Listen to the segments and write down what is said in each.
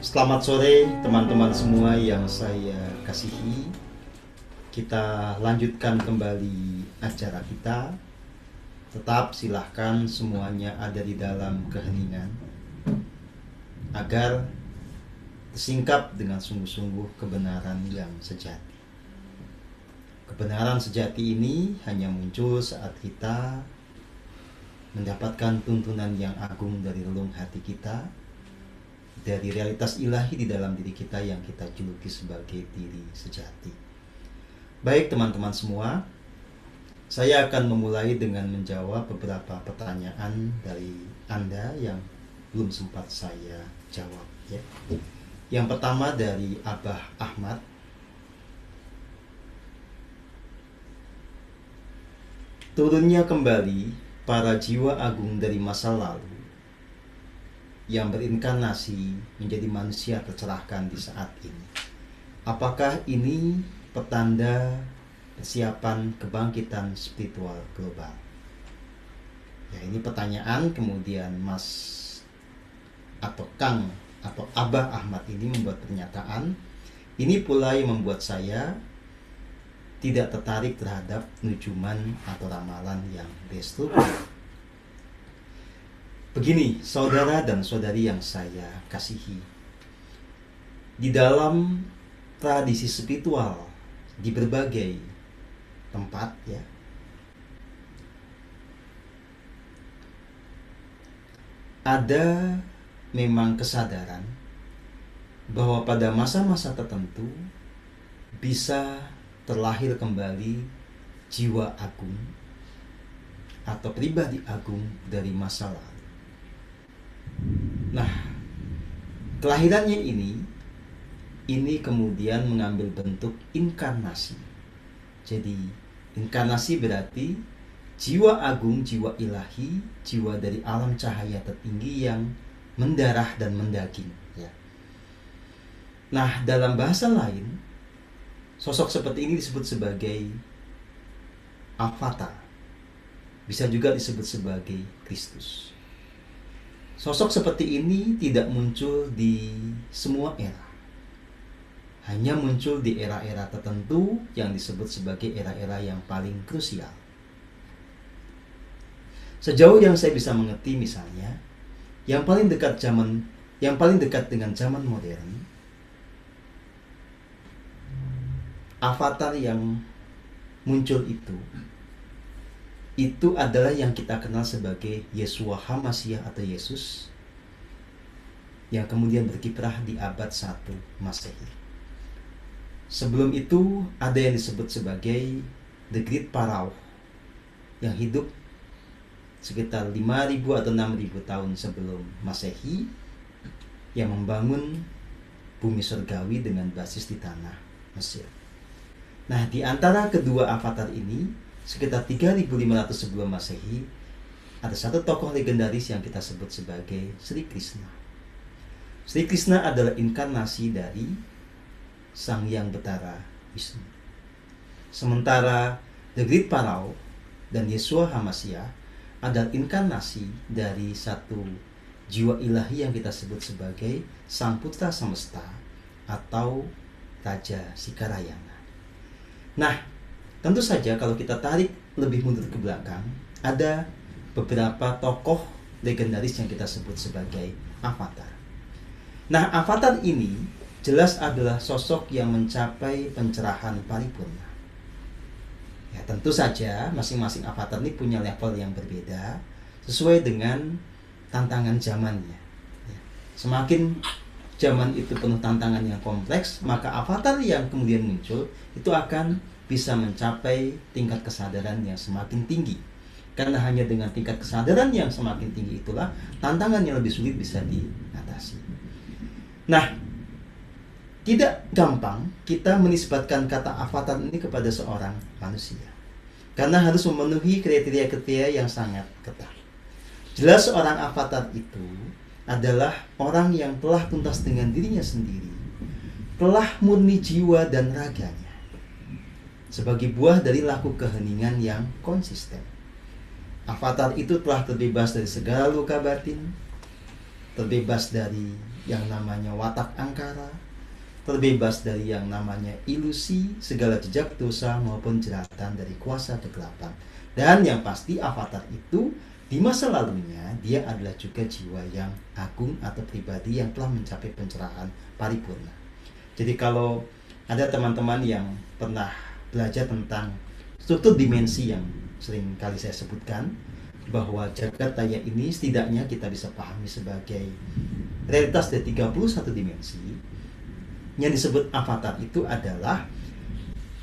Selamat sore teman-teman semua yang saya kasihi. Kita lanjutkan kembali acara kita. Tetap silahkan semuanya ada di dalam keheningan agar tersingkap dengan sungguh-sungguh kebenaran yang sejati. Kebenaran sejati ini hanya muncul saat kita mendapatkan tuntunan yang agung dari relung hati kita, dari realitas ilahi di dalam diri kita yang kita juluki sebagai diri sejati. Baik teman-teman semua, saya akan memulai dengan menjawab beberapa pertanyaan dari Anda yang belum sempat saya jawab ya. Yang pertama dari Abah Ahmad. Turunnya kembali para jiwa agung dari masa lalu yang berinkarnasi menjadi manusia tercerahkan di saat ini. Apakah ini petanda persiapan kebangkitan spiritual global? Ya, ini pertanyaan, kemudian Mas atau Kang atau Abah Ahmad ini membuat pernyataan. Ini pula yang membuat saya tidak tertarik terhadap nujuman atau ramalan yang destruktif. Begini, saudara dan saudari yang saya kasihi, di dalam tradisi spiritual di berbagai tempat ya, ada memang kesadaran bahwa pada masa-masa tertentu bisa terlahir kembali jiwa agung atau pribadi agung dari masa lalu. Nah, kelahirannya ini kemudian mengambil bentuk inkarnasi. Jadi, inkarnasi berarti jiwa agung, jiwa ilahi, jiwa dari alam cahaya tertinggi yang mendarah dan mendaging. Ya. Nah, dalam bahasa lain, sosok seperti ini disebut sebagai avatar. Bisa juga disebut sebagai Kristus. Sosok seperti ini tidak muncul di semua era. Hanya muncul di era-era tertentu yang disebut sebagai era-era yang paling krusial. Sejauh yang saya bisa mengerti misalnya, yang paling dekat dengan zaman modern, avatar yang muncul itu adalah yang kita kenal sebagai Yeshua HaMashiach atau Yesus, yang kemudian berkiprah di abad 1 Masehi. Sebelum itu ada yang disebut sebagai The Great Pharaoh yang hidup sekitar 5.000 atau 6.000 tahun sebelum Masehi, yang membangun bumi surgawi dengan basis di tanah Mesir. Nah, di antara kedua avatar ini, sekitar 3.500 sebelum Masehi, ada satu tokoh legendaris yang kita sebut sebagai Sri Krishna. Sri Krishna adalah inkarnasi dari Sang Hyang Betara Wisnu. Sementara The Great Pharaoh dan Yeshua HaMashiach adalah inkarnasi dari satu jiwa ilahi yang kita sebut sebagai Sang Putra Semesta atau Raja Sikarayana. Nah, tentu saja kalau kita tarik lebih mundur ke belakang, ada beberapa tokoh legendaris yang kita sebut sebagai avatar. Nah, avatar ini jelas adalah sosok yang mencapai pencerahan paripurna. Ya, tentu saja masing-masing avatar ini punya level yang berbeda sesuai dengan tantangan zamannya. Ya, semakin zaman itu penuh tantangan yang kompleks, maka avatar yang kemudian muncul itu akan bisa mencapai tingkat kesadaran yang semakin tinggi. Karena hanya dengan tingkat kesadaran yang semakin tinggi itulah tantangan yang lebih sulit bisa diatasi. Nah, tidak gampang kita menisbatkan kata avatar ini kepada seorang manusia, karena harus memenuhi kriteria-kriteria yang sangat ketat. Jelas seorang avatar itu adalah orang yang telah tuntas dengan dirinya sendiri, telah murni jiwa dan raganya, sebagai buah dari laku keheningan yang konsisten. Avatar itu telah terbebas dari segala luka batin, terbebas dari yang namanya watak angkara, terbebas dari yang namanya ilusi, segala jejak dosa maupun jeratan dari kuasa kegelapan. Dan yang pasti avatar itu di masa lalunya dia adalah juga jiwa yang agung atau pribadi yang telah mencapai pencerahan paripurna. Jadi kalau ada teman-teman yang pernah belajar tentang struktur dimensi yang sering kali saya sebutkan, bahwa jagat raya ini setidaknya kita bisa pahami sebagai realitas dari 31 dimensi. Yang disebut avatar itu adalah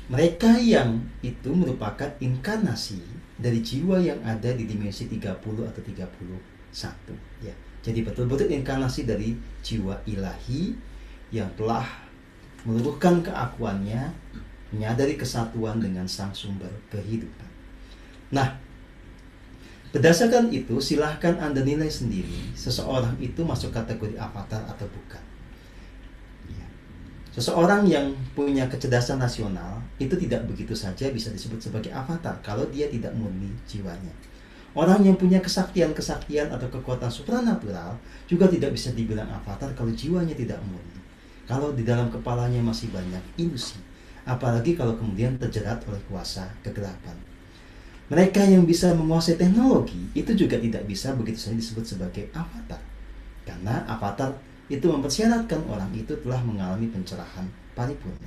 mereka yang itu merupakan inkarnasi dari jiwa yang ada di dimensi 30 atau 31 ya. Jadi betul-betul inkarnasi dari jiwa ilahi yang telah meluruhkan keakuannya, menyadari kesatuan dengan sang sumber kehidupan. Nah, berdasarkan itu silahkan Anda nilai sendiri seseorang itu masuk kategori avatar atau bukan. Seseorang yang punya kecerdasan nasional itu tidak begitu saja bisa disebut sebagai avatar kalau dia tidak murni jiwanya. Orang yang punya kesaktian-kesaktian atau kekuatan supranatural juga tidak bisa dibilang avatar kalau jiwanya tidak murni. Kalau di dalam kepalanya masih banyak ilusi, apalagi kalau kemudian terjerat oleh kuasa kegelapan. Mereka yang bisa menguasai teknologi itu juga tidak bisa begitu saja disebut sebagai avatar. Karena avatar itu mempersyaratkan orang itu telah mengalami pencerahan paripurna.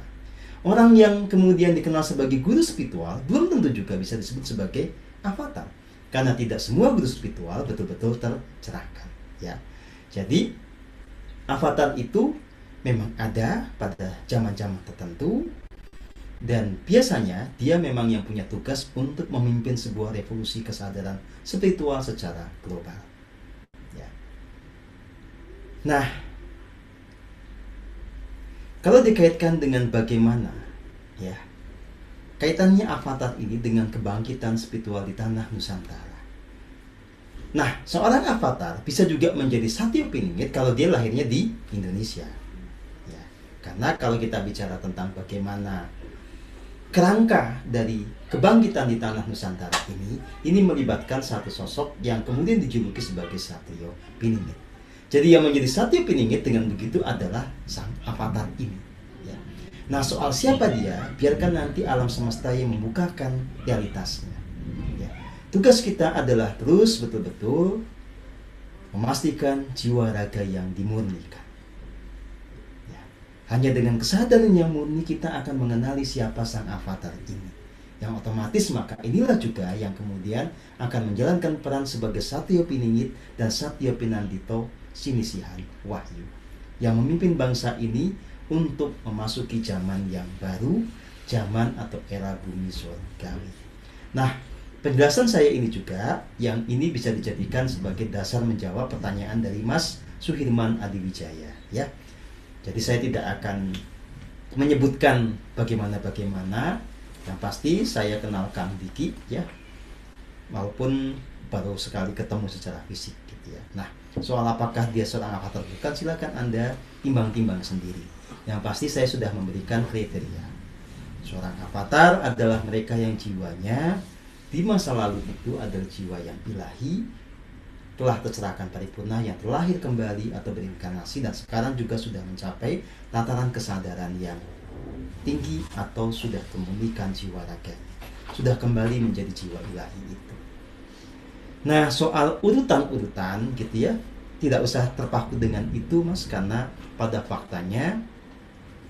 Orang yang kemudian dikenal sebagai guru spiritual belum tentu juga bisa disebut sebagai avatar, karena tidak semua guru spiritual betul-betul tercerahkan ya. Jadi avatar itu memang ada pada zaman-zaman tertentu, dan biasanya dia memang yang punya tugas untuk memimpin sebuah revolusi kesadaran spiritual secara global ya. Nah, kalau dikaitkan dengan bagaimana ya kaitannya avatar ini dengan kebangkitan spiritual di tanah Nusantara. Nah, seorang avatar bisa juga menjadi Satya Piningit kalau dia lahirnya di Indonesia ya. Karena kalau kita bicara tentang bagaimana kerangka dari kebangkitan di tanah Nusantara ini melibatkan satu sosok yang kemudian dijuluki sebagai Satya Piningit. Jadi yang menjadi Satya Piningit dengan begitu adalah sang avatar ini ya. Nah, soal siapa dia, biarkan nanti alam semesta yang membukakan realitasnya ya. Tugas kita adalah terus betul-betul memastikan jiwa raga yang dimurnikan ya. Hanya dengan kesadaran yang murni kita akan mengenali siapa sang avatar ini, yang otomatis maka inilah juga yang kemudian akan menjalankan peran sebagai Satya Piningit dan Satya Pinandito Sinisihan Wahyu yang memimpin bangsa ini untuk memasuki zaman yang baru, zaman atau era bumi surgawi. Nah, penjelasan saya ini juga yang ini bisa dijadikan sebagai dasar menjawab pertanyaan dari Mas Suhirman Adiwijaya ya. Jadi saya tidak akan menyebutkan bagaimana, yang pasti saya kenal Kang Diki ya, walaupun baru sekali ketemu secara fisik gitu ya. Nah, soal apakah dia seorang avatar bukan, silakan Anda timbang-timbang sendiri. Yang pasti saya sudah memberikan kriteria. Seorang avatar adalah mereka yang jiwanya di masa lalu itu adalah jiwa yang ilahi, telah tercerahkan paripurna, yang terlahir kembali atau berinkarnasi dan sekarang juga sudah mencapai tataran kesadaran yang tinggi atau sudah memulihkan jiwa raganya, sudah kembali menjadi jiwa ilahi itu. Nah, soal urutan-urutan gitu ya, tidak usah terpaku dengan itu Mas, karena pada faktanya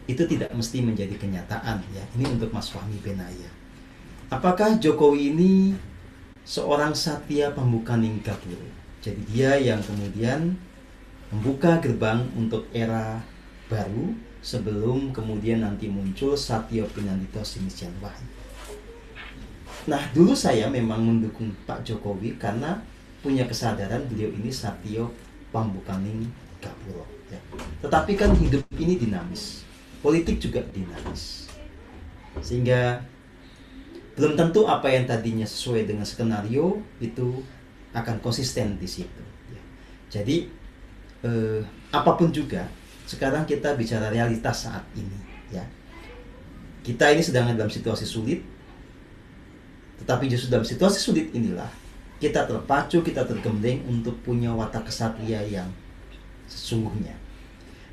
itu tidak mesti menjadi kenyataan ya. Ini untuk Mas Fahmi Benaya. Apakah Jokowi ini seorang Satya Pambukaning-Gapuro? Jadi dia yang kemudian membuka gerbang untuk era baru sebelum kemudian nanti muncul Satya Pinandito Sinisihan Wahyu. Nah, dulu saya memang mendukung Pak Jokowi karena punya kesadaran beliau ini Satya Pambukaning-Gapuro ya. Tetapi kan hidup ini dinamis, politik juga dinamis, sehingga belum tentu apa yang tadinya sesuai dengan skenario itu akan konsisten di situ ya. Jadi apapun juga, sekarang kita bicara realitas saat ini ya. Kita ini sedang dalam situasi sulit, tetapi justru dalam situasi sulit inilah kita terpacu, kita tergembleng untuk punya watak kesatria yang sesungguhnya.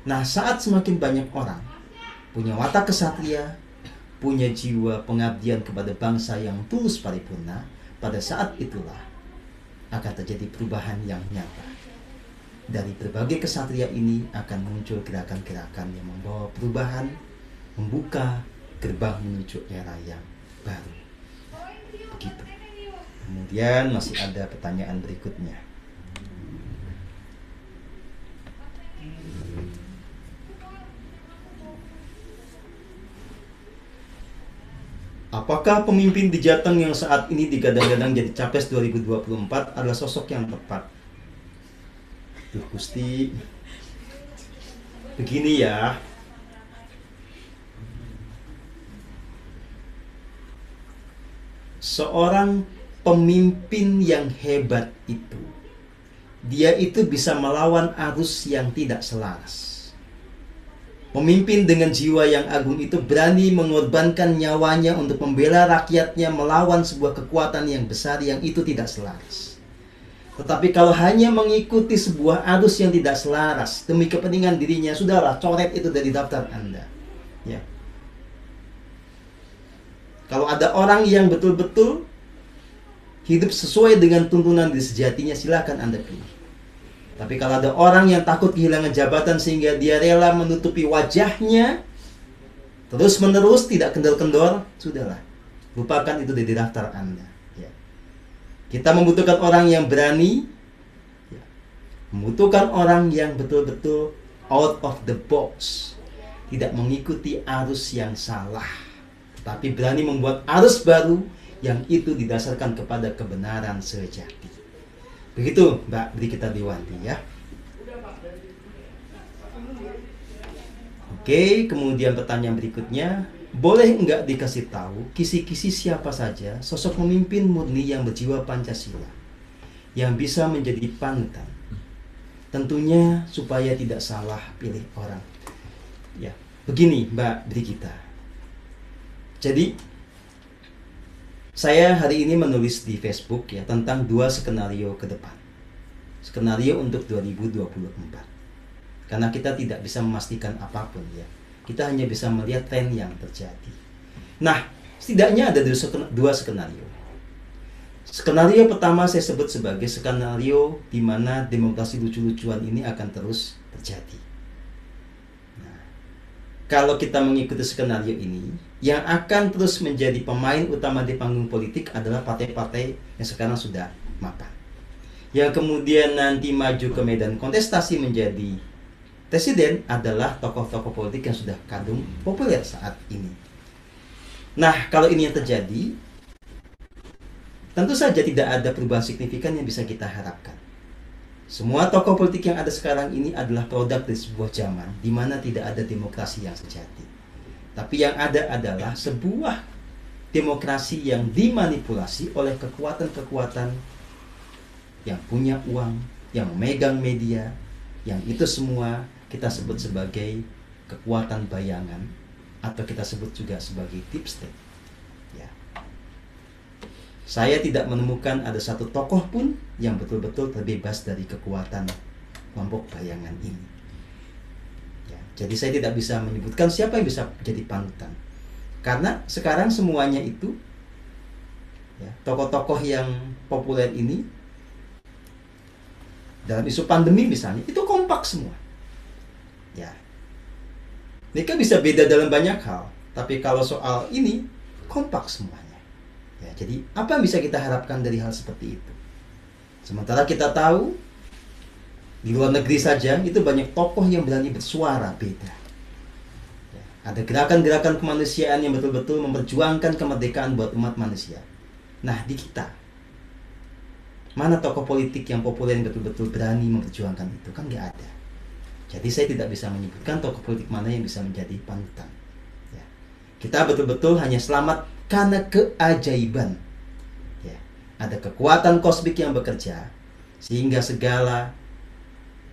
Nah, saat semakin banyak orang punya watak kesatria, punya jiwa pengabdian kepada bangsa yang tulus paripurna, pada saat itulah akan terjadi perubahan yang nyata. Dari berbagai kesatria ini akan muncul gerakan-gerakan yang membawa perubahan, membuka gerbang menuju era yang baru. Begitu. Kemudian masih ada pertanyaan berikutnya. Apakah pemimpin di Jateng yang saat ini digadang-gadang jadi Capres 2024 adalah sosok yang tepat? Duh Gusti, begini ya. Seorang pemimpin yang hebat itu, dia itu bisa melawan arus yang tidak selaras. Pemimpin dengan jiwa yang agung itu berani mengorbankan nyawanya untuk membela rakyatnya melawan sebuah kekuatan yang besar yang itu tidak selaras. Tetapi kalau hanya mengikuti sebuah arus yang tidak selaras demi kepentingan dirinya, sudahlah, coret itu dari daftar Anda. Ya. Kalau ada orang yang betul-betul hidup sesuai dengan tuntunan diri sejatinya, silakan Anda pilih. Tapi kalau ada orang yang takut kehilangan jabatan sehingga dia rela menutupi wajahnya terus-menerus, tidak kendor-kendor, sudahlah, lupakan itu dari daftar Anda. Ya. Kita membutuhkan orang yang berani, ya. Membutuhkan orang yang betul-betul out of the box, tidak mengikuti arus yang salah, tapi berani membuat arus baru yang itu didasarkan kepada kebenaran sejati. Begitu Mbak Brigita Dewanti ya. Oke, kemudian pertanyaan berikutnya, boleh enggak dikasih tahu kisi-kisi siapa saja sosok pemimpin murni yang berjiwa Pancasila yang bisa menjadi panutan? Tentunya supaya tidak salah pilih orang. Ya, begini Mbak Brigita. Jadi saya hari ini menulis di Facebook ya tentang 2 skenario ke depan. Skenario untuk 2024. Karena kita tidak bisa memastikan apapun ya. Kita hanya bisa melihat tren yang terjadi. Nah, setidaknya ada 2 skenario. Skenario pertama saya sebut sebagai skenario di mana demokrasi lucu-lucuan ini akan terus terjadi. Nah, kalau kita mengikuti skenario ini, yang akan terus menjadi pemain utama di panggung politik adalah partai-partai yang sekarang sudah mapan. Yang kemudian nanti maju ke medan kontestasi menjadi presiden adalah tokoh-tokoh politik yang sudah kadung populer saat ini. Nah, kalau ini yang terjadi, tentu saja tidak ada perubahan signifikan yang bisa kita harapkan. Semua tokoh politik yang ada sekarang ini adalah produk dari sebuah zaman di mana tidak ada demokrasi yang sejati. Tapi yang ada adalah sebuah demokrasi yang dimanipulasi oleh kekuatan-kekuatan yang punya uang, yang memegang media, yang itu semua kita sebut sebagai kekuatan bayangan atau kita sebut juga sebagai deep state. Ya. Saya tidak menemukan ada satu tokoh pun yang betul-betul terbebas dari kekuatan kelompok bayangan ini. Jadi saya tidak bisa menyebutkan siapa yang bisa jadi panutan. Karena sekarang semuanya itu, ya, tokoh-tokoh yang populer ini, dalam isu pandemi misalnya, itu kompak semua. Ya. Mereka bisa beda dalam banyak hal, tapi kalau soal ini, kompak semuanya. Ya, jadi apa yang bisa kita harapkan dari hal seperti itu? Sementara kita tahu, di luar negeri saja itu banyak tokoh yang berani bersuara beda. Ya, ada gerakan-gerakan kemanusiaan yang betul-betul memperjuangkan kemerdekaan buat umat manusia. Nah, di kita, mana tokoh politik yang populer yang betul-betul berani memperjuangkan itu? Kan nggak ada. Jadi saya tidak bisa menyebutkan tokoh politik mana yang bisa menjadi panutan. Ya. Kita betul-betul hanya selamat karena keajaiban. Ya. Ada kekuatan kosmik yang bekerja sehingga segala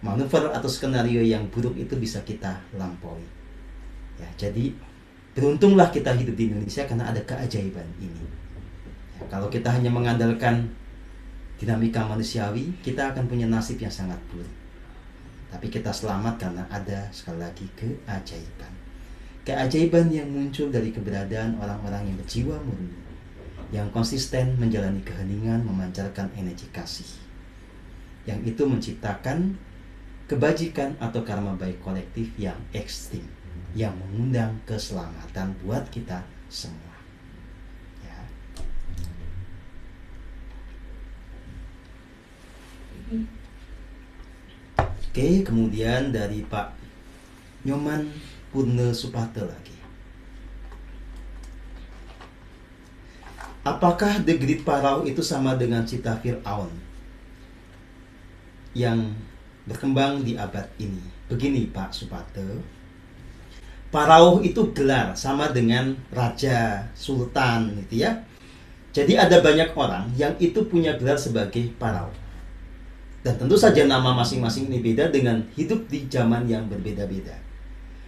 manuver atau skenario yang buruk itu bisa kita lampaui. Ya, jadi beruntunglah kita hidup di Indonesia karena ada keajaiban ini. Ya, kalau kita hanya mengandalkan dinamika manusiawi, kita akan punya nasib yang sangat buruk. Tapi kita selamat karena ada sekali lagi keajaiban. Keajaiban yang muncul dari keberadaan orang-orang yang berjiwa murni, yang konsisten menjalani keheningan, memancarkan energi kasih. Yang itu menciptakan kebajikan atau karma baik kolektif yang ekstrim, yang mengundang keselamatan buat kita semua. Ya. Oke, kemudian dari Pak Nyoman Purne Supate lagi. Apakah The Great Pharaoh itu sama dengan cita Fir'aun yang berkembang di abad ini? Begini Pak Supate, Pharaoh itu gelar sama dengan raja, sultan gitu ya. Jadi ada banyak orang yang itu punya gelar sebagai Pharaoh. Dan tentu saja nama masing-masing ini beda dengan hidup di zaman yang berbeda-beda.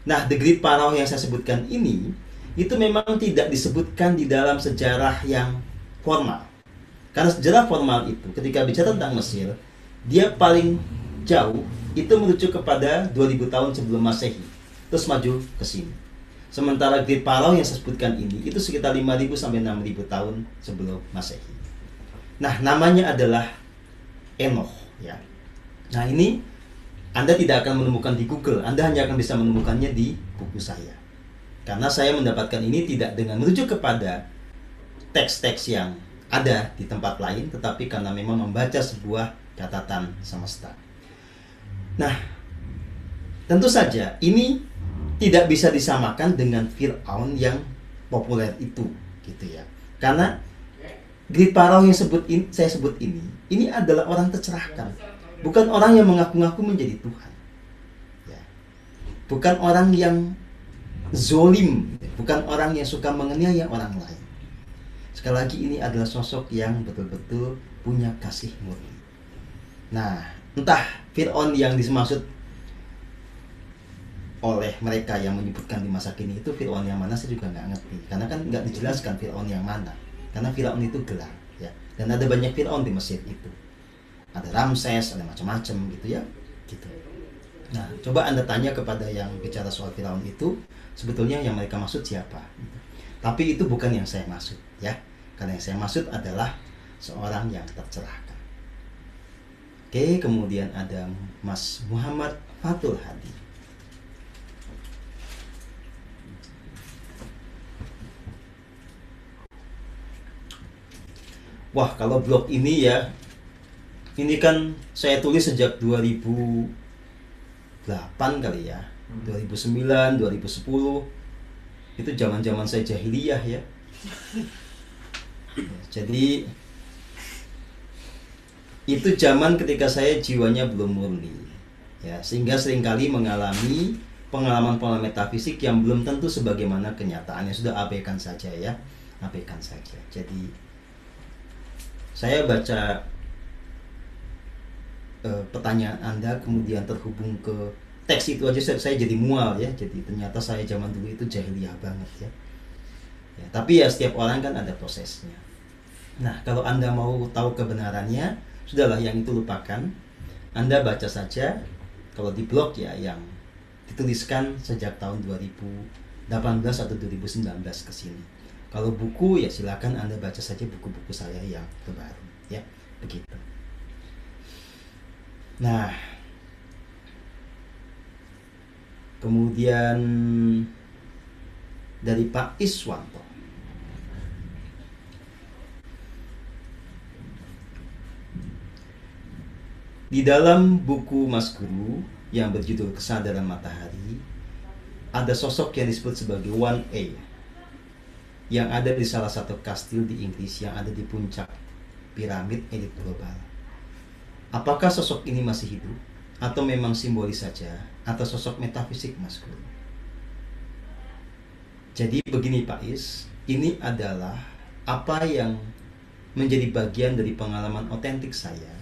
Nah, The Great Pharaoh yang saya sebutkan ini, itu memang tidak disebutkan di dalam sejarah yang formal. Karena sejarah formal itu, ketika bicara tentang Mesir, dia paling jauh itu merujuk kepada 2000 tahun sebelum Masehi, terus maju ke sini. Sementara Great Pharaoh yang saya sebutkan ini, itu sekitar 5000 sampai 6000 tahun sebelum Masehi. Nah, namanya adalah Enoch. Ya. Nah, ini Anda tidak akan menemukan di Google, Anda hanya akan bisa menemukannya di buku saya. Karena saya mendapatkan ini tidak dengan merujuk kepada teks-teks yang ada di tempat lain, tetapi karena memang membaca sebuah catatan semesta. Nah, tentu saja ini tidak bisa disamakan dengan Fir'aun yang populer itu, gitu ya. Karena Great Pharaoh yang saya sebut ini adalah orang tercerahkan, bukan orang yang mengaku-ngaku menjadi Tuhan, ya. Bukan orang yang zolim, bukan orang yang suka menganiaya orang lain. Sekali lagi ini adalah sosok yang betul-betul punya kasih murni. Nah, entah Fir'aun yang dimaksud oleh mereka yang menyebutkan di masa kini itu Fir'aun yang mana, saya juga nggak ngerti, karena kan nggak dijelaskan Fir'aun yang mana. Karena Firaun itu gelar, ya. Dan ada banyak Firaun di Mesir itu. Ada Ramses, ada macam-macam gitu ya. Gitu. Nah, coba Anda tanya kepada yang bicara soal Firaun itu, sebetulnya yang mereka maksud siapa? Gitu. Tapi itu bukan yang saya maksud, ya. Karena yang saya maksud adalah seorang yang tercerahkan. Oke, kemudian ada Mas Muhammad Fatul Hadi. Wah, kalau blog ini ya, ini kan saya tulis sejak 2008 kali ya, 2009, 2010. Itu zaman-zaman saya jahiliyah ya. Jadi itu zaman ketika saya jiwanya belum murni, ya, sehingga seringkali mengalami pengalaman-pengalaman metafisik yang belum tentu sebagaimana kenyataannya. Sudah abaikan saja ya, abaikan saja. Jadi saya baca pertanyaan Anda, kemudian terhubung ke teks itu aja saya jadi mual ya. Jadi ternyata saya zaman dulu itu jahiliyah banget ya. Ya, tapi ya setiap orang kan ada prosesnya. Nah, kalau Anda mau tahu kebenarannya, sudahlah, yang itu lupakan. Anda baca saja kalau di blog ya, yang dituliskan sejak tahun 2018 atau 2019 ke sini. Kalau buku ya silakan Anda baca saja buku-buku saya yang terbaru ya, begitu. Nah, kemudian dari Pak Iswanto. Di dalam buku Mas Guru yang berjudul Kesadaran Matahari, ada sosok yang disebut sebagai 1A yang ada di salah satu kastil di Inggris yang ada di puncak piramid elit global. Apakah sosok ini masih hidup atau memang simbolis saja atau sosok metafisik, Mas Guru? Jadi begini Pak Is, ini adalah apa yang menjadi bagian dari pengalaman otentik saya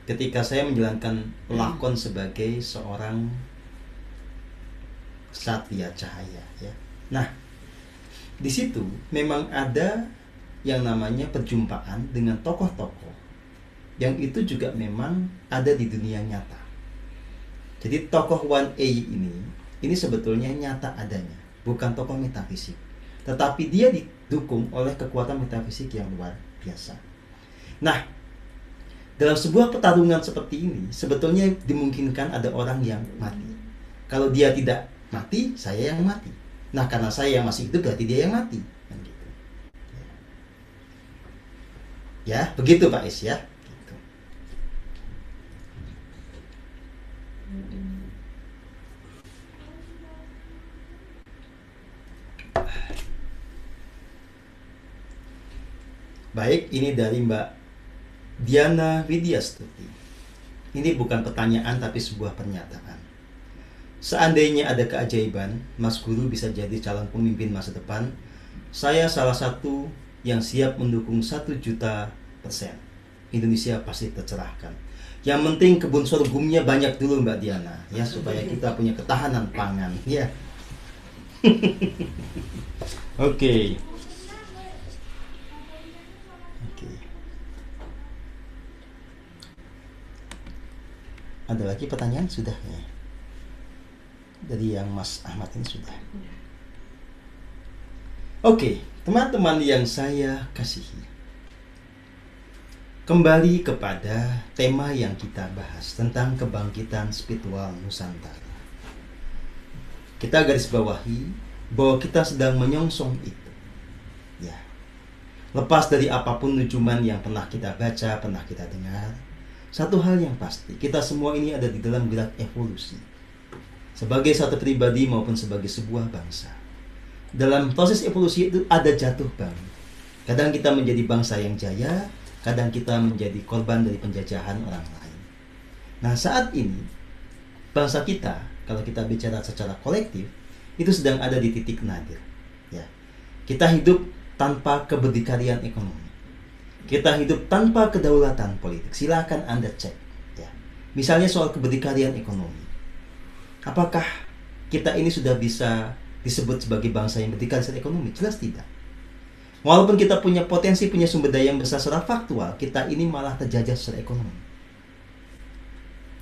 ketika saya menjalankan lakon sebagai seorang satria cahaya ya. Nah, di situ memang ada yang namanya perjumpaan dengan tokoh-tokoh yang itu juga memang ada di dunia nyata. Jadi tokoh 1A ini sebetulnya nyata adanya, bukan tokoh metafisik. Tetapi dia didukung oleh kekuatan metafisik yang luar biasa. Nah, dalam sebuah pertarungan seperti ini, sebetulnya dimungkinkan ada orang yang mati. Kalau dia tidak mati, saya yang mati. Nah, karena saya yang masih hidup, berarti dia yang mati. Kan gitu. Ya, begitu Pak Is ya. Gitu. Baik, ini dari Mbak Diana Widyastuti. Ini bukan pertanyaan tapi sebuah pernyataan. Seandainya ada keajaiban, Mas Guru bisa jadi calon pemimpin masa depan, saya salah satu yang siap mendukung 1.000.000%. Indonesia pasti tercerahkan. Yang penting kebun sorghumnya banyak dulu Mbak Diana, ya, supaya kita punya ketahanan pangan, ya. Oke. Ada lagi pertanyaan? Sudah ya. Dari yang Mas Ahmad ini sudah. Oke, teman-teman yang saya kasihi. Kembali kepada tema yang kita bahas tentang kebangkitan spiritual Nusantara. Kita garis bawahi bahwa kita sedang menyongsong itu. Ya. Lepas dari apapun nujuman yang pernah kita baca, pernah kita dengar, satu hal yang pasti, kita semua ini ada di dalam gerak evolusi. Sebagai satu pribadi maupun sebagai sebuah bangsa. Dalam proses evolusi itu ada jatuh bangun. Kadang kita menjadi bangsa yang jaya, kadang kita menjadi korban dari penjajahan orang lain. Nah, saat ini, bangsa kita, kalau kita bicara secara kolektif, itu sedang ada di titik nadir. Ya. Kita hidup tanpa keberdikarian ekonomi. Kita hidup tanpa kedaulatan politik. Silakan Anda cek. Ya. Misalnya soal keberdikarian ekonomi. Apakah kita ini sudah bisa disebut sebagai bangsa yang berdikari secara ekonomi? Jelas tidak. Walaupun kita punya potensi, punya sumber daya yang besar secara faktual, kita ini malah terjajah secara ekonomi.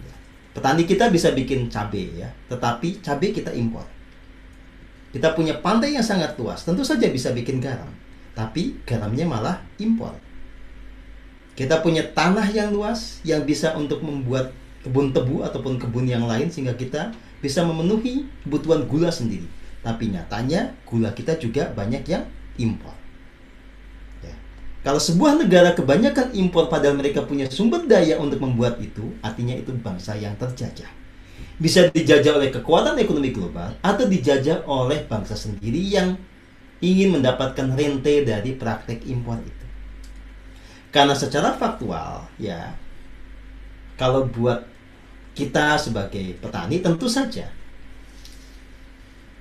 Ya. Petani kita bisa bikin cabai, ya, tetapi cabai kita impor. Kita punya pantai yang sangat luas, tentu saja bisa bikin garam, tapi garamnya malah impor. Kita punya tanah yang luas yang bisa untuk membuat kebun tebu ataupun kebun yang lain sehingga kita bisa memenuhi kebutuhan gula sendiri. Tapi nyatanya gula kita juga banyak yang impor. Ya. Kalau sebuah negara kebanyakan impor padahal mereka punya sumber daya untuk membuat itu, artinya itu bangsa yang terjajah. Bisa dijajah oleh kekuatan ekonomi global atau dijajah oleh bangsa sendiri yang ingin mendapatkan rente dari praktek impor itu. Karena secara faktual, ya, kalau buat kita sebagai petani tentu saja,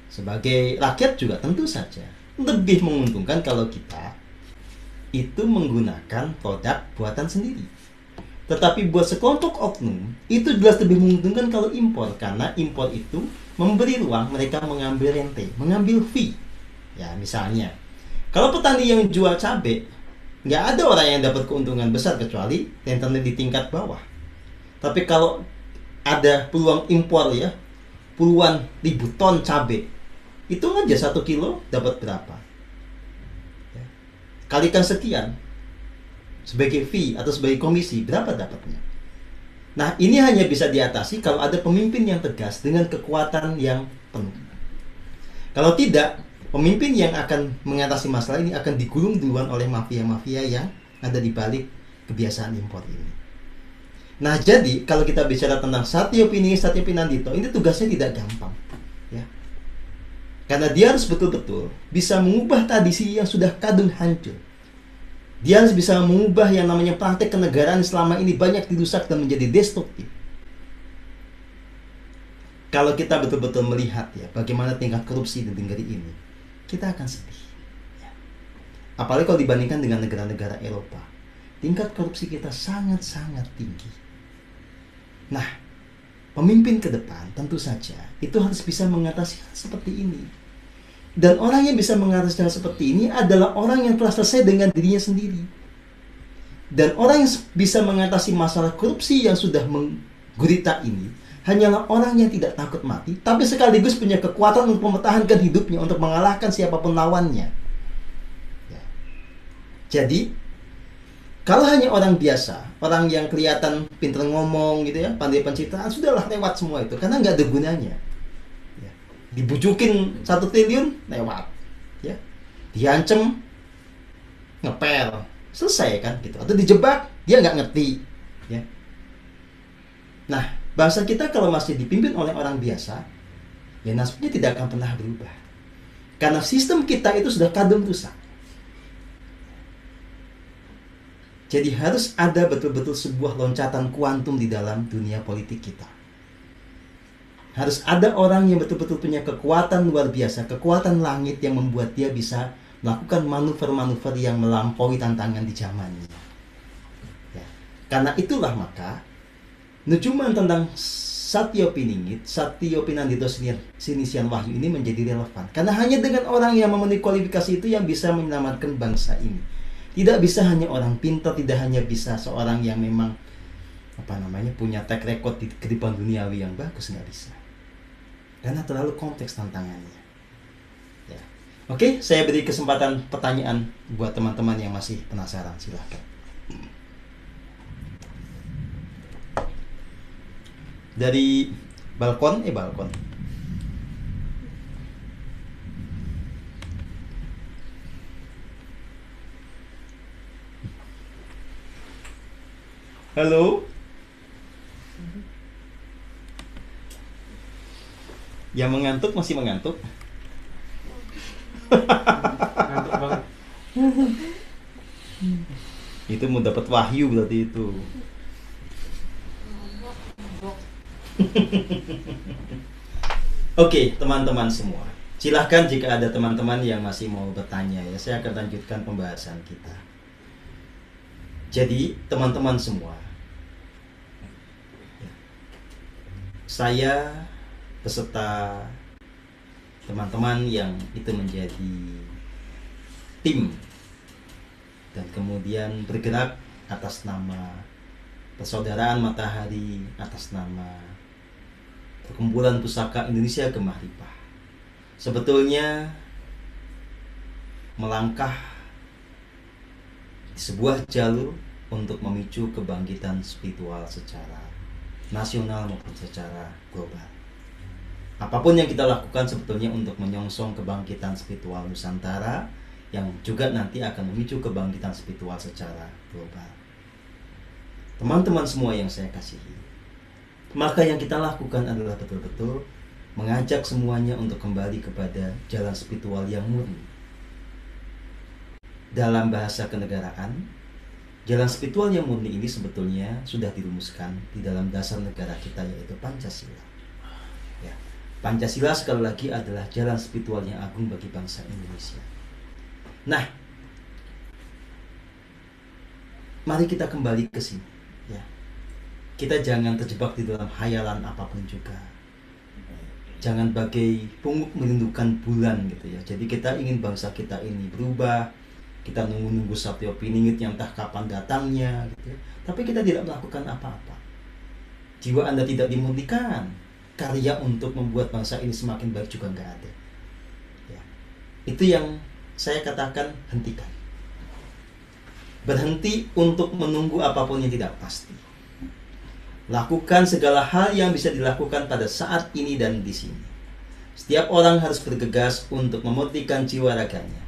sebagai rakyat juga tentu saja, lebih menguntungkan kalau kita itu menggunakan produk buatan sendiri. Tetapi buat sekelompok oknum, itu jelas lebih menguntungkan kalau impor, karena impor itu memberi ruang mereka mengambil rente, mengambil fee. Ya, misalnya, kalau petani yang jual cabai, nggak ada orang yang dapat keuntungan besar kecuali rentenir di tingkat bawah. Tapi kalau ada peluang impor, ya, puluhan ribu ton cabai, itu aja 1 kilo dapat berapa? Ya. Kalikan sekian sebagai fee atau sebagai komisi, berapa dapatnya? Nah, ini hanya bisa diatasi kalau ada pemimpin yang tegas dengan kekuatan yang penuh. Kalau tidak, pemimpin yang akan mengatasi masalah ini akan digulung duluan oleh mafia-mafia yang ada di balik kebiasaan impor ini. Nah, jadi kalau kita bicara tentang Satya Pinandito, ini tugasnya tidak gampang, ya. Karena dia harus betul-betul bisa mengubah tradisi yang sudah kadung hancur. Dia harus bisa mengubah yang namanya praktek kenegaraan selama ini banyak dirusak dan menjadi destruktif. Kalau kita betul-betul melihat, ya, bagaimana tingkat korupsi di negeri ini, kita akan sedih. Ya. Apalagi kalau dibandingkan dengan negara-negara Eropa. Tingkat korupsi kita sangat-sangat tinggi. Nah, pemimpin ke depan tentu saja itu harus bisa mengatasi hal seperti ini. Dan orang yang bisa mengatasi hal seperti ini adalah orang yang telah selesai dengan dirinya sendiri. Dan orang yang bisa mengatasi masalah korupsi yang sudah menggurita ini hanyalah orang yang tidak takut mati, tapi sekaligus punya kekuatan untuk mempertahankan hidupnya, untuk mengalahkan siapapun lawannya. Ya. Jadi, kalau hanya orang biasa, orang yang kelihatan pintar ngomong gitu ya, pandai pencitraan, sudahlah lewat semua itu, karena nggak ada gunanya. Ya. Dibujukin 1 triliun, lewat. Ya. Diancem, ngepel, selesai kan gitu. Atau dijebak, dia nggak ngerti. Ya. Nah, bangsa kita kalau masih dipimpin oleh orang biasa, ya nasibnya tidak akan pernah berubah. Karena sistem kita itu sudah kadung rusak. Jadi harus ada betul-betul sebuah loncatan kuantum di dalam dunia politik kita. Harus ada orang yang betul-betul punya kekuatan luar biasa, kekuatan langit yang membuat dia bisa melakukan manuver-manuver yang melampaui tantangan di zamannya. Ya. Karena itulah maka nujuman tentang Satyo Piningit, Satyo Pinandito Sinisian Wahyu ini menjadi relevan. Karena hanya dengan orang yang memenuhi kualifikasi itu yang bisa menyelamatkan bangsa ini. Tidak bisa hanya orang pintar, tidak hanya bisa seorang yang memang punya track record di kehidupan duniawi yang bagus, nggak bisa. Karena terlalu kompleks tantangannya. Ya. Oke, saya beri kesempatan pertanyaan buat teman-teman yang masih penasaran, silahkan. Dari balkon. Halo? Yang mengantuk masih mengantuk? Ngantuk banget. Itu mau dapat wahyu berarti itu. Oke, teman-teman semua. Silahkan jika ada teman-teman yang masih mau bertanya ya, saya akan lanjutkan pembahasan kita. Jadi, teman-teman semua, saya beserta teman-teman yang itu menjadi tim dan kemudian bergerak atas nama Persaudaraan Matahari, atas nama Perkumpulan Pusaka Indonesia Gemah Ripah. Sebetulnya melangkah di sebuah jalur untuk memicu kebangkitan spiritual secara nasional maupun secara global. Apapun yang kita lakukan sebetulnya untuk menyongsong kebangkitan spiritual Nusantara yang juga nanti akan memicu kebangkitan spiritual secara global. Teman-teman semua yang saya kasihi, maka yang kita lakukan adalah betul-betul mengajak semuanya untuk kembali kepada jalan spiritual yang murni. Dalam bahasa kenegaraan, jalan spiritual yang murni ini sebetulnya sudah dirumuskan di dalam dasar negara kita, yaitu Pancasila. Ya, Pancasila sekali lagi adalah jalan spiritual yang agung bagi bangsa Indonesia. Nah, mari kita kembali ke sini. Ya. Kita jangan terjebak di dalam hayalan apapun juga. Jangan bagai pungut merindukan bulan gitu ya. Jadi kita ingin bangsa kita ini berubah. Kita nunggu-nunggu Satyo Piningit yang entah kapan datangnya gitu ya. Tapi kita tidak melakukan apa-apa. Jiwa Anda tidak dimurnikan. Karya untuk membuat bangsa ini semakin baik juga nggak ada. Ya. Itu yang saya katakan, hentikan. Berhenti untuk menunggu apapun yang tidak pasti. Lakukan segala hal yang bisa dilakukan pada saat ini dan di sini. Setiap orang harus bergegas untuk memurnikan jiwa raganya.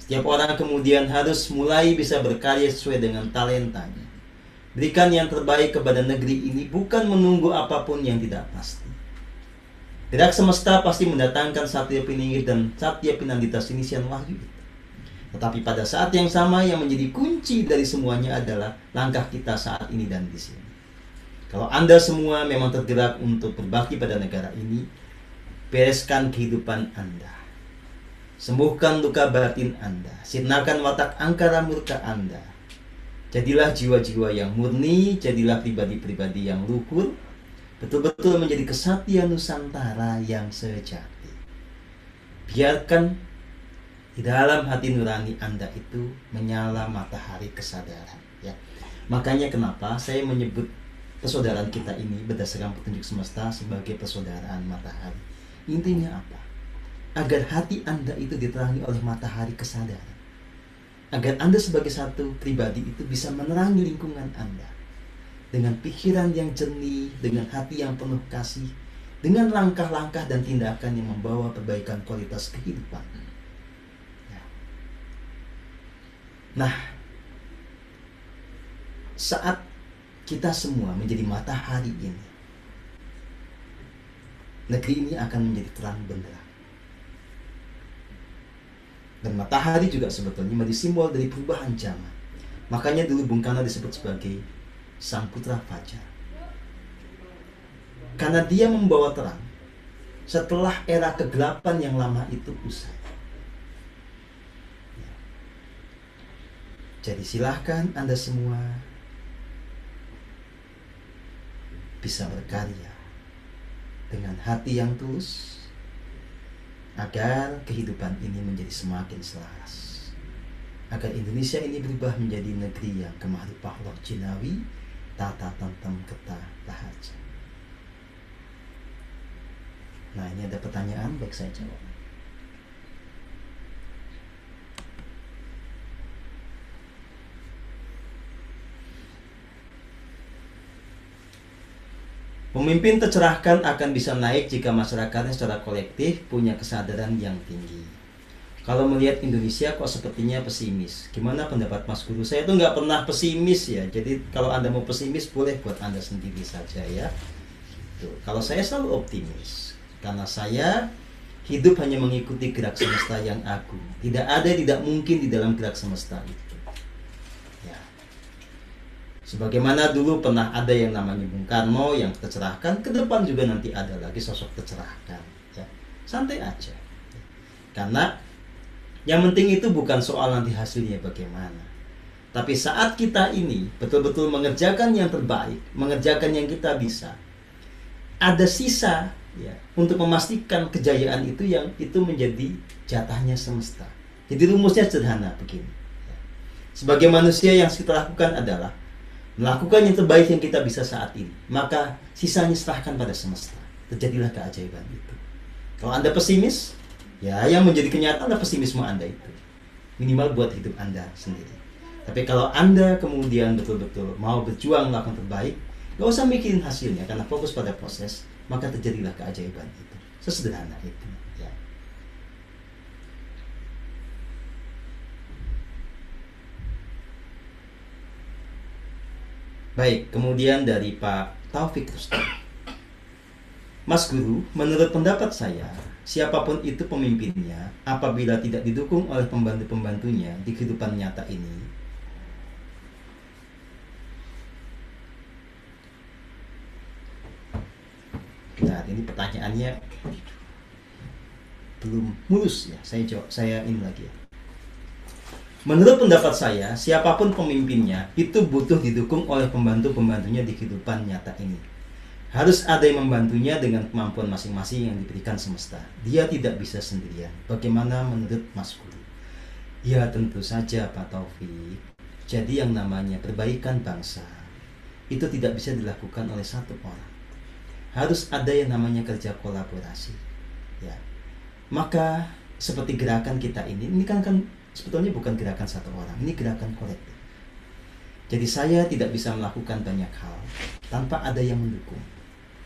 Setiap orang kemudian harus mulai bisa berkarya sesuai dengan talentanya. Berikan yang terbaik kepada negeri ini, bukan menunggu apapun yang tidak pasti. Gerak semesta pasti mendatangkan Satyo Piningit dan Satyo Pinandita Sinisian Wahyu itu. Tetapi pada saat yang sama yang menjadi kunci dari semuanya adalah langkah kita saat ini dan di sini. Kalau Anda semua memang tergerak untuk berbakti pada negara ini, bereskan kehidupan Anda. Sembuhkan luka batin Anda, sirnakan watak angkara murka Anda. Jadilah jiwa-jiwa yang murni, jadilah pribadi-pribadi yang luhur, betul-betul menjadi kesatria Nusantara yang sejati. Biarkan di dalam hati nurani Anda itu menyala matahari kesadaran. Ya. Makanya kenapa saya menyebut persaudaraan kita ini berdasarkan petunjuk semesta sebagai persaudaraan matahari. Intinya apa? Agar hati Anda itu diterangi oleh matahari kesadaran. Agar Anda sebagai satu pribadi itu bisa menerangi lingkungan Anda dengan pikiran yang jernih, dengan hati yang penuh kasih, dengan langkah-langkah dan tindakan yang membawa perbaikan kualitas kehidupan. Ya. Nah, saat kita semua menjadi matahari ini, negeri ini akan menjadi terang benderang. Dan matahari juga sebetulnya menjadi simbol dari perubahan zaman. Makanya dulu Bung Karno disebut sebagai Sang Putra Fajar. Karena dia membawa terang setelah era kegelapan yang lama itu usai. Jadi silahkan Anda semua bisa berkarya dengan hati yang tulus, agar kehidupan ini menjadi semakin selaras, agar Indonesia ini berubah menjadi negeri yang kemaripah roh jinawi, tata tentrem ketah raharja. Nah, ini ada pertanyaan, baik saya jawab. Pemimpin tercerahkan akan bisa naik jika masyarakatnya secara kolektif punya kesadaran yang tinggi. Kalau melihat Indonesia kok sepertinya pesimis. Gimana pendapat Mas Guru? Saya tuh nggak pernah pesimis ya. Jadi kalau Anda mau pesimis boleh buat Anda sendiri saja ya. Tuh. Kalau saya selalu optimis. Karena saya hidup hanya mengikuti gerak semesta yang agung. Tidak ada tidak mungkin di dalam gerak semesta itu. Sebagaimana dulu pernah ada yang namanya Bung Karno yang tercerahkan, ke depan juga nanti ada lagi sosok tercerahkan. Ya. Santai aja. Karena yang penting itu bukan soal nanti hasilnya bagaimana. Tapi saat kita ini betul-betul mengerjakan yang terbaik, mengerjakan yang kita bisa, ada sisa ya untuk memastikan kejayaan itu yang itu menjadi jatahnya semesta. Jadi rumusnya sederhana begini. Sebagai manusia yang kita lakukan adalah melakukan yang terbaik yang kita bisa saat ini, maka sisanya serahkan pada semesta. Terjadilah keajaiban itu. Kalau Anda pesimis, ya yang menjadi kenyataan adalah pesimisme Anda itu. Minimal buat hidup Anda sendiri. Tapi kalau Anda kemudian betul-betul mau berjuang melakukan terbaik, gak usah mikirin hasilnya, karena fokus pada proses, maka terjadilah keajaiban itu. Sesederhana itu. Ya. Baik, kemudian dari Pak Taufik Rustam. Mas Guru, menurut pendapat saya, siapapun itu pemimpinnya, apabila tidak didukung oleh pembantu-pembantunya di kehidupan nyata ini, nah ini pertanyaannya belum mulus ya, saya ini lagi ya. Menurut pendapat saya, siapapun pemimpinnya itu butuh didukung oleh pembantu-pembantunya di kehidupan nyata ini. Harus ada yang membantunya dengan kemampuan masing-masing yang diberikan semesta. Dia tidak bisa sendirian. Bagaimana menurut Mas Guru? Ya tentu saja Pak Taufik. Jadi yang namanya perbaikan bangsa itu tidak bisa dilakukan oleh satu orang. Harus ada yang namanya kerja kolaborasi. Ya. Maka seperti gerakan kita ini kan sebetulnya bukan gerakan satu orang, ini gerakan kolektif. Jadi saya tidak bisa melakukan banyak hal tanpa ada yang mendukung.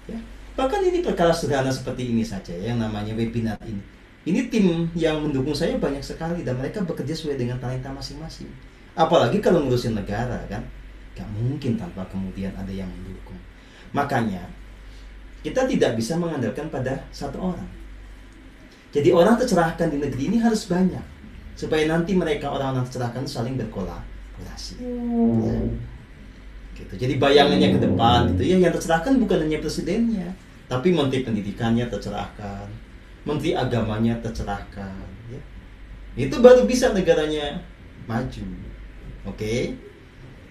Ya. Bahkan ini perkara sederhana seperti ini saja, yang namanya webinar ini. Ini tim yang mendukung saya banyak sekali dan mereka bekerja sesuai dengan talenta masing-masing. Apalagi kalau ngurusin negara kan, gak mungkin tanpa kemudian ada yang mendukung. Makanya kita tidak bisa mengandalkan pada satu orang. Jadi orang tercerahkan di negeri ini harus banyak. Supaya nanti mereka orang-orang tercerahkan saling berkolaborasi. Ya. Gitu. Jadi bayangannya ke depan gitu ya, yang tercerahkan bukan hanya presidennya, tapi menteri pendidikannya tercerahkan, menteri agamanya tercerahkan. Ya. Itu baru bisa negaranya maju. Oke,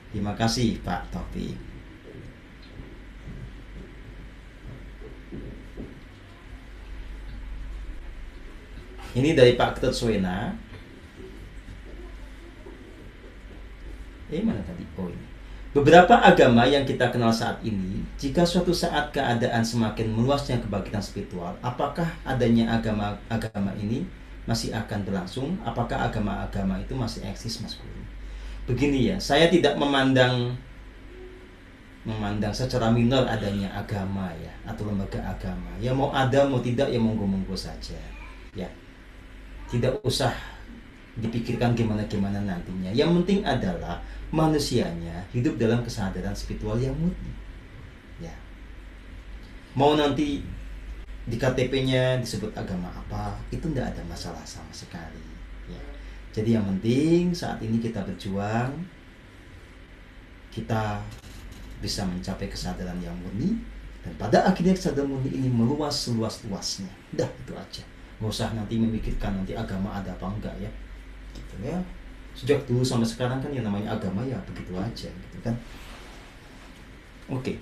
terima kasih Pak Taufik. Ini dari Pak Ketut Swena. Mana tadi? Oh ini. Beberapa agama yang kita kenal saat ini, jika suatu saat keadaan semakin meluasnya kebangkitan spiritual, apakah adanya agama-agama ini masih akan berlangsung? Apakah agama-agama itu masih eksis, Mas Guru? Begini ya, saya tidak memandang secara minor adanya agama ya, atau lembaga agama. Ya mau ada mau tidak ya monggo-monggo saja. Ya. Tidak usah dipikirkan gimana-gimana nantinya. Yang penting adalah manusianya hidup dalam kesadaran spiritual yang murni. Ya. Mau nanti di KTP-nya disebut agama apa, itu tidak ada masalah sama sekali. Ya. Jadi yang penting saat ini kita berjuang, kita bisa mencapai kesadaran yang murni, dan pada akhirnya kesadaran murni ini meluas seluas-luasnya. Udah itu aja. Nggak usah nanti memikirkan nanti agama ada apa enggak ya. Gitu ya. Sejak dulu sampai sekarang kan yang namanya agama ya begitu aja gitu kan. Oke.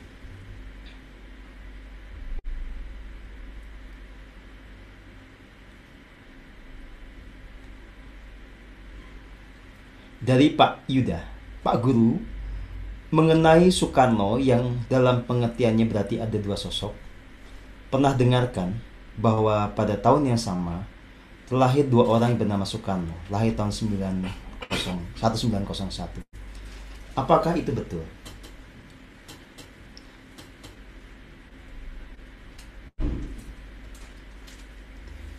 Dari Pak Yuda, Pak Guru, mengenai Soekarno yang dalam pengertiannya berarti ada dua sosok, pernah dengarkan bahwa pada tahun yang sama terlahir dua orang yang bernama Soekarno, lahir tahun 1901. Apakah itu betul?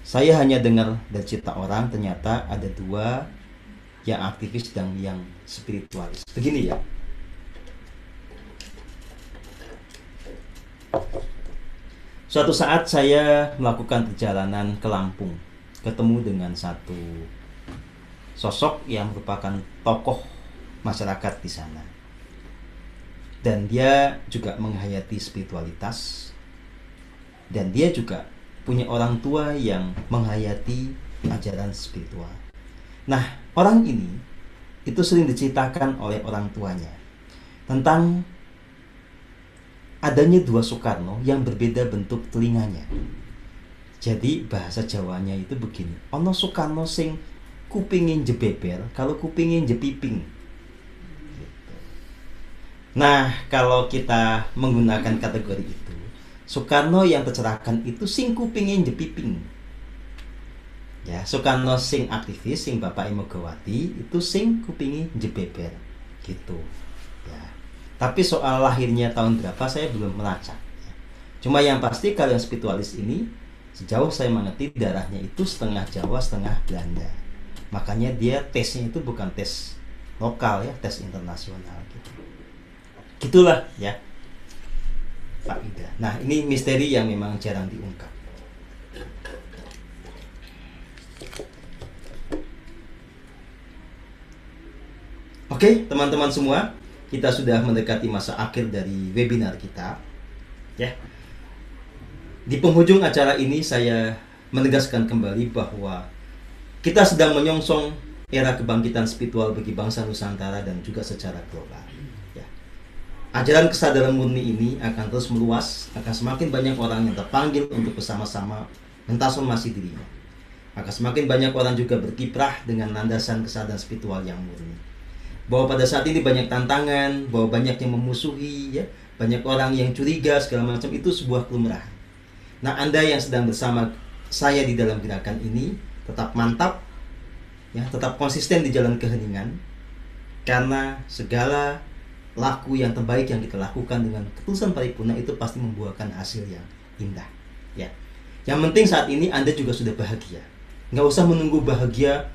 Saya hanya dengar dari cerita orang, ternyata ada dua, yang aktivis dan yang spiritualis. Begini ya. Suatu saat saya melakukan perjalanan ke Lampung, ketemu dengan satu sosok yang merupakan tokoh masyarakat di sana. Dan dia juga menghayati spiritualitas, dan dia juga punya orang tua yang menghayati ajaran spiritual. Nah, orang ini itu sering diceritakan oleh orang tuanya tentang adanya dua Soekarno yang berbeda bentuk telinganya. Jadi bahasa Jawanya itu begini, ono Soekarno sing kupingin jebeber, kalau kupingin jepiping. Nah, kalau kita menggunakan kategori itu, Soekarno yang tercerahkan itu sing kupingin jepiping. Ya, Soekarno sing aktivis, sing Bapak Megawati itu sing kupingi jebeber gitu. Ya. Tapi soal lahirnya tahun berapa saya belum melacak. Ya. Cuma yang pasti kalau yang spiritualis ini, sejauh saya mengerti darahnya itu setengah Jawa, setengah Belanda. Makanya dia tesnya itu bukan tes lokal ya, tes internasional gitu. Gitulah ya, Pak Ida. Nah, ini misteri yang memang jarang diungkap. Oke, teman-teman semua, kita sudah mendekati masa akhir dari webinar kita. Ya. Di penghujung acara ini saya menegaskan kembali bahwa kita sedang menyongsong era kebangkitan spiritual bagi bangsa Nusantara dan juga secara global. Ya. Ajaran kesadaran murni ini akan terus meluas, akan semakin banyak orang yang terpanggil untuk bersama-sama mentransformasi dirinya. Akan semakin banyak orang juga berkiprah dengan landasan kesadaran spiritual yang murni. Bahwa pada saat ini banyak tantangan, bahwa banyak yang memusuhi, ya, banyak orang yang curiga segala macam, itu sebuah kelumrahan. Nah, Anda yang sedang bersama saya di dalam gerakan ini tetap mantap, ya, tetap konsisten di jalan keheningan, karena segala laku yang terbaik yang kita lakukan dengan ketulusan paripurna itu pasti membuahkan hasil yang indah. Ya, yang penting saat ini Anda juga sudah bahagia. Nggak usah menunggu bahagia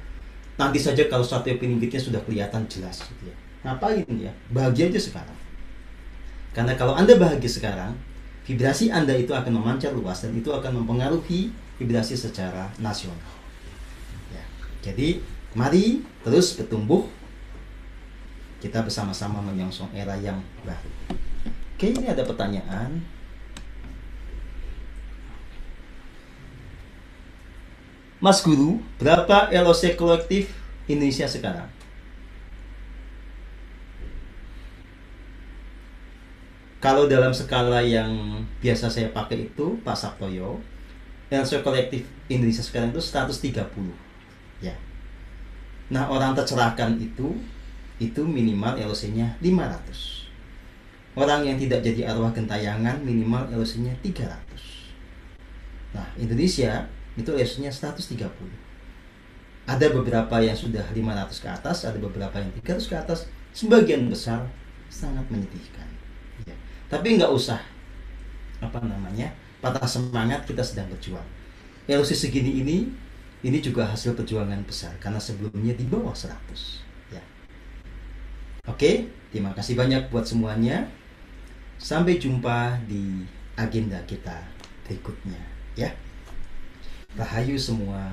nanti saja kalau satu peningkatnya sudah kelihatan jelas gitu ya. Ngapain ya? Bahagia aja sekarang. Karena kalau Anda bahagia sekarang, vibrasi Anda itu akan memancar luas dan itu akan mempengaruhi vibrasi secara nasional. Ya. Jadi, mari terus bertumbuh. Kita bersama-sama menyongsong era yang baru. Oke, ini ada pertanyaan. Mas Guru, berapa LOC kolektif Indonesia sekarang? Kalau dalam skala yang biasa saya pakai itu, Pak Sabtoyo, LOC kolektif Indonesia sekarang itu 130. Ya. Nah, orang tercerahkan itu minimal LOC-nya 500. Orang yang tidak jadi arwah gentayangan minimal LC-nya 300. Nah, Indonesia itu LC-nya 130. Ada beberapa yang sudah 500 ke atas, ada beberapa yang 300 ke atas. Sebagian besar sangat menyedihkan. Ya. Tapi nggak usah patah semangat, kita sedang berjuang. LC segini ini juga hasil perjuangan besar karena sebelumnya di bawah 100. Ya. Oke, terima kasih banyak buat semuanya. Sampai jumpa di agenda kita berikutnya, ya. Rahayu semua.